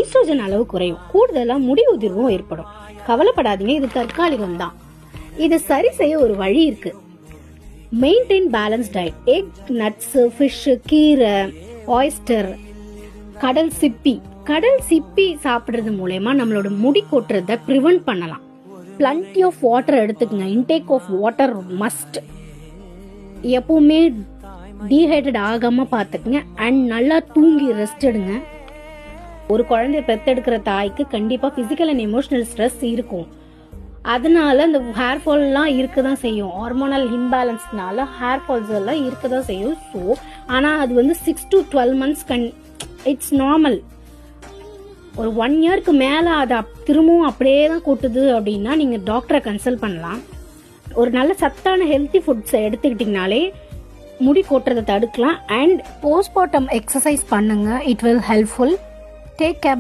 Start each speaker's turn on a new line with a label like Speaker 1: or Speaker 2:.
Speaker 1: Oestrogen அளவு குறையும், கூடுதலா முடி உதிர்வும் ஏற்படும். கவலைப்படாதீங்க, இது தற்காலிகம் தான். இதை சரி செய்ய ஒரு வழி இருக்கு. Maintain balance diet. Egg, nuts, fish, கீரை, ஆயிஸ்டர், கடல் சிப்பி சாப்பிடுறது மூலமா நம்மளோட முடி கொட்டுறத ப்ரிவென்ட் பண்ணலாம். பிளண்டி ஆஃப் வாட்டர் எடுத்துக்கங்க. Intake of water must. எப்பவுமே டீஹைட்ரேட் ஆகாம பாத்துக்குங்க. அண்ட் நல்லா தூங்கி ரெஸ்ட் எடுங்க. ஒரு குழந்தைய பெத்தெடுக்கிற தாய்க்கு கண்டிப்பா பிசிக்கல் அண்ட் எமோஷனல் ஸ்ட்ரெஸ் இருக்கும். அதனால இந்த ஹேர் ஃபால் எல்லாம் இருக்கதான் செய்யும். ஹார்மோனல் இம்பேலன்ஸ்னால ஹேர் ஃபால்ஸ் எல்லாம் இருக்கதான் செய்யும். ஸோ ஆனா அது வந்து 6 to 12 months இட்ஸ் நார்மல். ஒரு 1 yearக்கு மேல அதை திரும்பவும் அப்படியே தான் கொட்டுது அப்படின்னா நீங்க டாக்டரை கன்சல்ட் பண்ணலாம். ஒரு நல்ல சத்தான ஹெல்த்தி ஃபுட்ஸ் எடுத்துக்கிட்டீங்கனாலே முடி கொட்டுறதை தடுக்கலாம். அண்ட் போஸ்ட்மார்ட்டம் எக்ஸசைஸ் பண்ணுங்க. It will helpful. Take care.